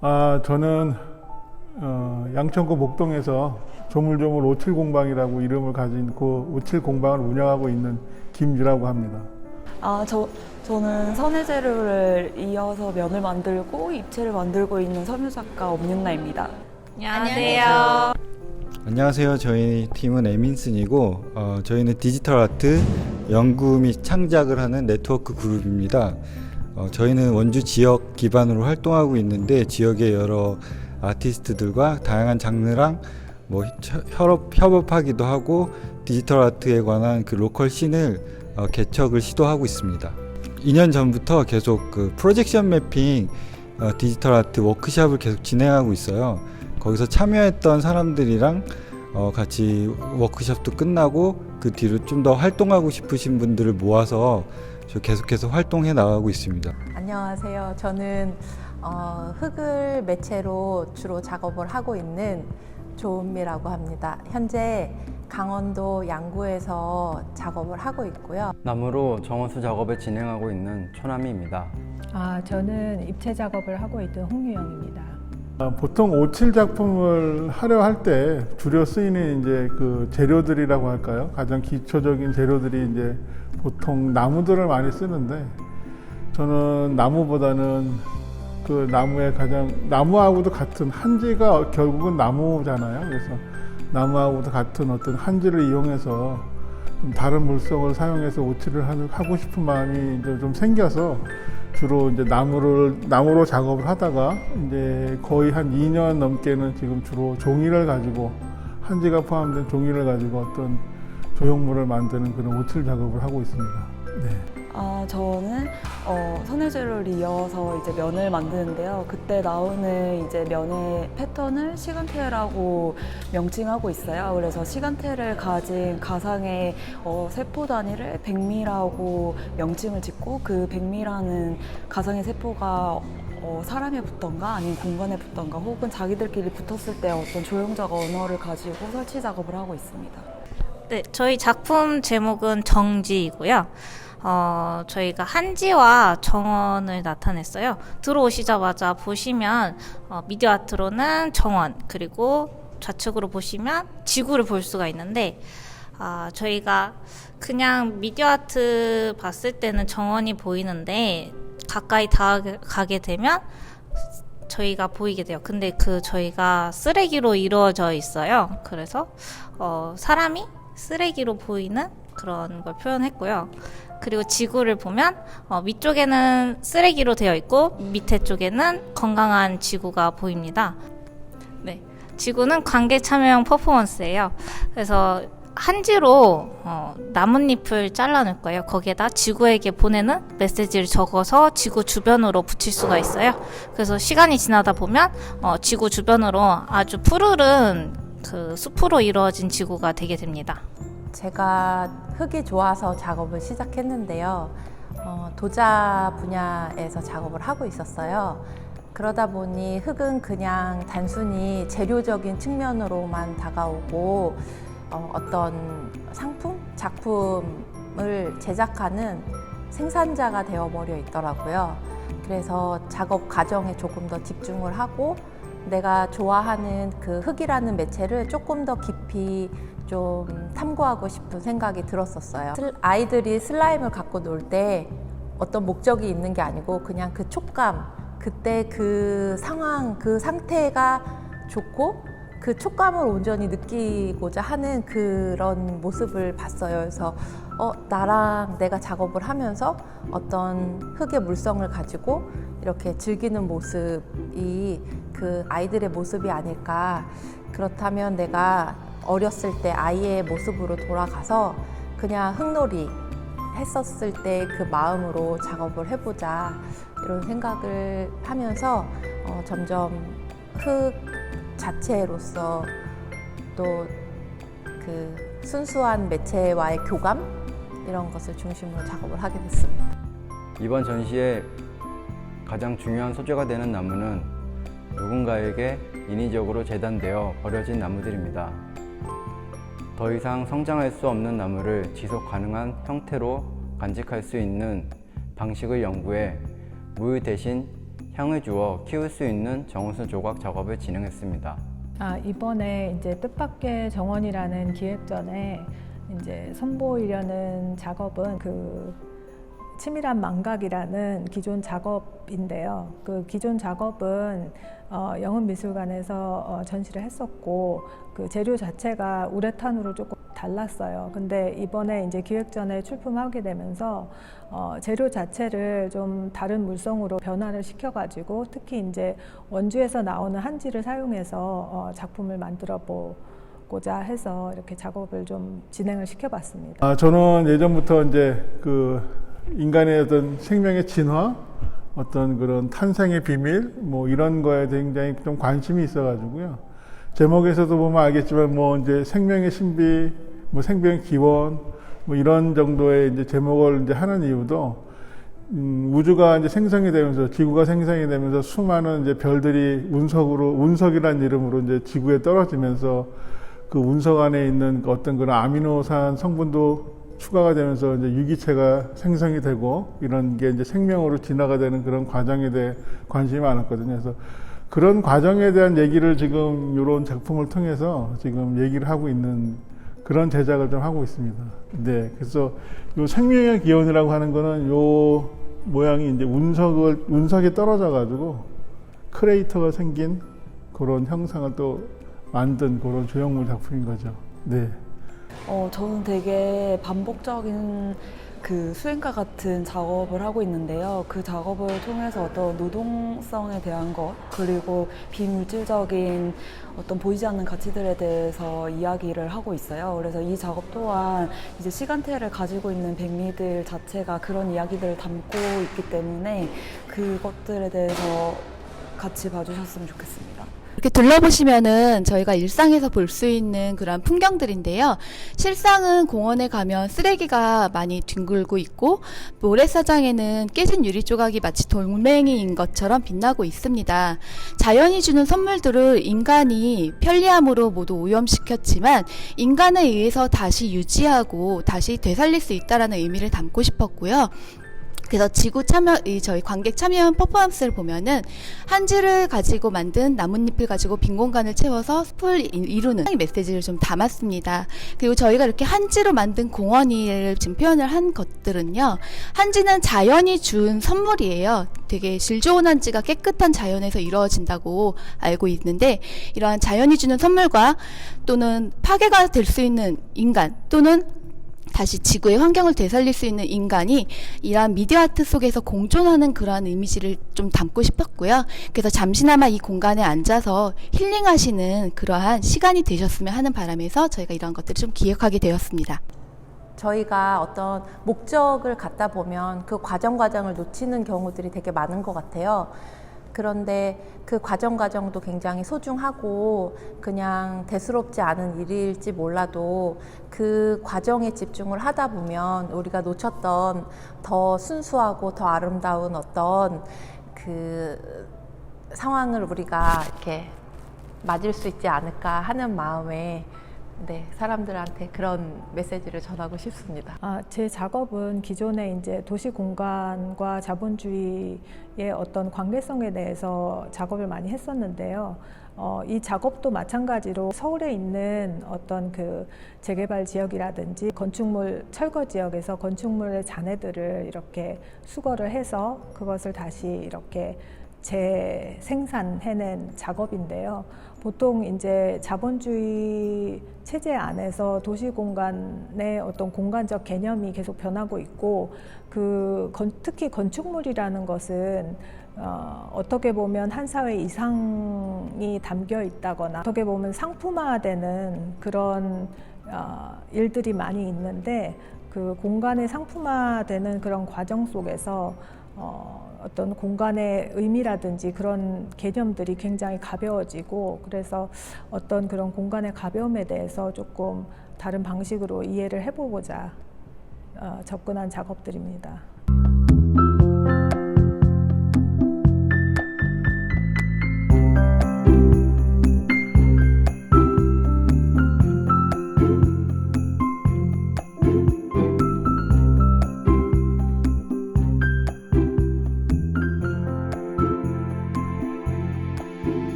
저는 양천구 목동에서 조물조물 57공방이라고 이름을 가진 그 57공방을 운영하고 있는 김유라고 합니다. 저는 선해재료를 이어서 면을 만들고 입체를 만들고 있는 섬유작가 엄윤나입니다. 안녕하세요. 안녕하세요. 저희 팀은 에민슨이고 저희는 디지털 아트 연구 및 창작을 하는 네트워크 그룹입니다. 저희는 원주 지역 기반으로 활동하고 있는데 지역의 여러 아티스트들과 다양한 장르랑 협업하기도 하고 디지털 아트에 관한 그 로컬 씬을 개척을 시도하고 있습니다. 2년 전부터 계속 그 프로젝션 매핑 디지털 아트 워크숍을 계속 진행하고 있어요. 거기서 참여했던 사람들이랑 같이 워크숍도 끝나고 그 뒤로 좀 더 활동하고 싶으신 분들을 모아서 계속해서 활동해 나가고 있습니다. 안녕하세요. 저는 흙을 매체로 주로 작업을 하고 있는 조은미라고 합니다. 현재 강원도 양구에서 작업을 하고 있고요. 나무로 정원수 작업을 진행하고 있는 초남이입니다. 저는 입체 작업을 하고 있던 홍유영입니다. 보통 오칠 작품을 하려 할 때 주로 쓰이는 이제 그 재료들이라고 할까요? 가장 기초적인 재료들이 이제 보통 나무들을 많이 쓰는데 저는 나무보다는 그 나무의 나무하고도 같은 한지가 결국은 나무잖아요. 그래서 나무하고도 같은 어떤 한지를 이용해서 좀 다른 물성을 사용해서 오칠을 하고 싶은 마음이 이제 좀 생겨서 주로 이제 나무로 작업을 하다가 이제 거의 한 2년 넘게는 지금 주로 종이를 가지고 한지가 포함된 종이를 가지고 어떤 조형물을 만드는 그런 오칠 작업을 하고 있습니다. 네. 저는 선해재료를 이어서 이제 면을 만드는데요. 그때 나오는 이제 면의 패턴을 시간테라고 명칭하고 있어요. 그래서 시간테를 가진 가상의 세포 단위를 백미라고 명칭을 짓고 그 백미라는 가상의 세포가 사람에 붙던가 아니면 공간에 붙던가 혹은 자기들끼리 붙었을 때 어떤 조형적 언어를 가지고 설치 작업을 하고 있습니다. 네, 저희 작품 제목은 정지이고요. 저희가 한지와 정원을 나타냈어요. 들어오시자마자 보시면 미디어 아트로는 정원, 그리고 좌측으로 보시면 지구를 볼 수가 있는데 저희가 그냥 미디어 아트 봤을 때는 정원이 보이는데 가까이 다가게 되면 저희가 보이게 돼요. 근데 저희가 쓰레기로 이루어져 있어요. 그래서 사람이 쓰레기로 보이는 그런 걸 표현했고요. 그리고 지구를 보면 위쪽에는 쓰레기로 되어 있고 밑에 쪽에는 건강한 지구가 보입니다. 네, 지구는 관객 참여형 퍼포먼스예요. 그래서 한지로 나뭇잎을 잘라낼 거예요. 거기에다 지구에게 보내는 메시지를 적어서 지구 주변으로 붙일 수가 있어요. 그래서 시간이 지나다 보면 지구 주변으로 아주 푸르른 그 숲으로 이루어진 지구가 되게 됩니다. 제가 흙이 좋아서 작업을 시작했는데요. 도자 분야에서 작업을 하고 있었어요. 그러다 보니 흙은 그냥 단순히 재료적인 측면으로만 다가오고 어떤 상품, 작품을 제작하는 생산자가 되어버려 있더라고요. 그래서 작업 과정에 조금 더 집중을 하고 내가 좋아하는 그 흙이라는 매체를 조금 더 깊이 좀 탐구하고 싶은 생각이 들었었어요. 아이들이 슬라임을 갖고 놀 때 어떤 목적이 있는 게 아니고 그냥 그 촉감, 그때 그 상황, 그 상태가 좋고 그 촉감을 온전히 느끼고자 하는 그런 모습을 봤어요. 그래서 나랑 내가 작업을 하면서 어떤 흙의 물성을 가지고 이렇게 즐기는 모습이 그 아이들의 모습이 아닐까. 그렇다면 내가 어렸을 때 아이의 모습으로 돌아가서 그냥 흙놀이 했었을 때 그 마음으로 작업을 해보자 이런 생각을 하면서 점점 흙 자체로서 또 그 순수한 매체와의 교감 이런 것을 중심으로 작업을 하게 됐습니다. 이번 전시의 가장 중요한 소재가 되는 나무는 누군가에게 인위적으로 재단되어 버려진 나무들입니다. 더 이상 성장할 수 없는 나무를 지속 가능한 형태로 간직할 수 있는 방식을 연구해 물 대신 향을 주어 키울 수 있는 정원수 조각 작업을 진행했습니다. 이번에 이제 뜻밖의 정원이라는 기획전에 이제 선보이려는 작업은 그 치밀한 망각이라는 기존 작업인데요. 그 기존 작업은 영흥미술관에서 전시를 했었고 그 재료 자체가 우레탄으로 조금 달랐어요. 근데 이번에 이제 기획전에 출품하게 되면서 재료 자체를 좀 다른 물성으로 변화를 시켜가지고 특히 이제 원주에서 나오는 한지를 사용해서 작품을 만들어 보고자 해서 이렇게 작업을 좀 진행을 시켜봤습니다. 저는 예전부터 이제 그 인간의 어떤 생명의 진화, 어떤 그런 탄생의 비밀, 뭐 이런 거에 굉장히 좀 관심이 있어가지고요. 제목에서도 보면 알겠지만 뭐 이제 생명의 신비, 뭐 생명의 기원, 뭐 이런 정도의 이제 제목을 이제 하는 이유도 우주가 이제 생성이 되면서 지구가 생성이 되면서 수많은 이제 별들이 운석이라는 이름으로 이제 지구에 떨어지면서 그 운석 안에 있는 어떤 그런 아미노산 성분도 추가가 되면서 이제 유기체가 생성이 되고 이런 게 이제 생명으로 진화가 되는 그런 과정에 대해 관심이 많았거든요. 그래서 그런 과정에 대한 얘기를 지금 이런 작품을 통해서 지금 얘기를 하고 있는 그런 제작을 좀 하고 있습니다. 네, 그래서 요 생명의 기원이라고 하는 거는 요 모양이 이제 운석에 떨어져 가지고 크레이터가 생긴 그런 형상을 또 만든 그런 조형물 작품인 거죠. 네. 저는 되게 반복적인 그 수행과 같은 작업을 하고 있는데요. 그 작업을 통해서 어떤 노동성에 대한 것, 그리고 비물질적인 어떤 보이지 않는 가치들에 대해서 이야기를 하고 있어요. 그래서 이 작업 또한 이제 시간태를 가지고 있는 백미들 자체가 그런 이야기들을 담고 있기 때문에 그것들에 대해서 같이 봐주셨으면 좋겠습니다. 이렇게 둘러보시면은 저희가 일상에서 볼 수 있는 그런 풍경들인데요. 실상은 공원에 가면 쓰레기가 많이 뒹굴고 있고 모래사장에는 깨진 유리 조각이 마치 돌멩이인 것처럼 빛나고 있습니다. 자연이 주는 선물들을 인간이 편리함으로 모두 오염시켰지만 인간에 의해서 다시 유지하고 다시 되살릴 수 있다는 의미를 담고 싶었고요. 그래서 지구 참여, 저희 관객 참여형 퍼포먼스를 보면은 한지를 가지고 만든 나뭇잎을 가지고 빈 공간을 채워서 숲을 이루는 메시지를 좀 담았습니다. 그리고 저희가 이렇게 한지로 만든 공원이를 지금 표현을 한 것들은요. 한지는 자연이 준 선물이에요. 되게 질 좋은 한지가 깨끗한 자연에서 이루어진다고 알고 있는데 이러한 자연이 주는 선물과 또는 파괴가 될 수 있는 인간 또는 다시 지구의 환경을 되살릴 수 있는 인간이 이러한 미디어 아트 속에서 공존하는 그러한 이미지를 좀 담고 싶었고요. 그래서 잠시나마 이 공간에 앉아서 힐링하시는 그러한 시간이 되셨으면 하는 바람에서 저희가 이런 것들을 좀 기획하게 되었습니다. 저희가 어떤 목적을 갖다 보면 그 과정을 놓치는 경우들이 되게 많은 것 같아요. 그런데 그 과정도 굉장히 소중하고 그냥 대수롭지 않은 일일지 몰라도 그 과정에 집중을 하다 보면 우리가 놓쳤던 더 순수하고 더 아름다운 어떤 그 상황을 우리가 이렇게 맞을 수 있지 않을까 하는 마음에 네, 사람들한테 그런 메시지를 전하고 싶습니다. 제 작업은 기존에 이제 도시 공간과 자본주의의 어떤 관계성에 대해서 작업을 많이 했었는데요. 이 작업도 마찬가지로 서울에 있는 어떤 그 재개발 지역이라든지 건축물 철거 지역에서 건축물의 잔해들을 이렇게 수거를 해서 그것을 다시 이렇게 재생산해낸 작업인데요. 보통 이제 자본주의 체제 안에서 도시 공간의 어떤 공간적 개념이 계속 변하고 있고 특히 건축물이라는 것은 어떻게 보면 한 사회 이상이 담겨 있다거나 어떻게 보면 상품화되는 그런 일들이 많이 있는데 그 공간의 상품화되는 그런 과정 속에서 어떤 공간의 의미라든지 그런 개념들이 굉장히 가벼워지고 그래서 어떤 그런 공간의 가벼움에 대해서 조금 다른 방식으로 이해를 해보고자 접근한 작업들입니다.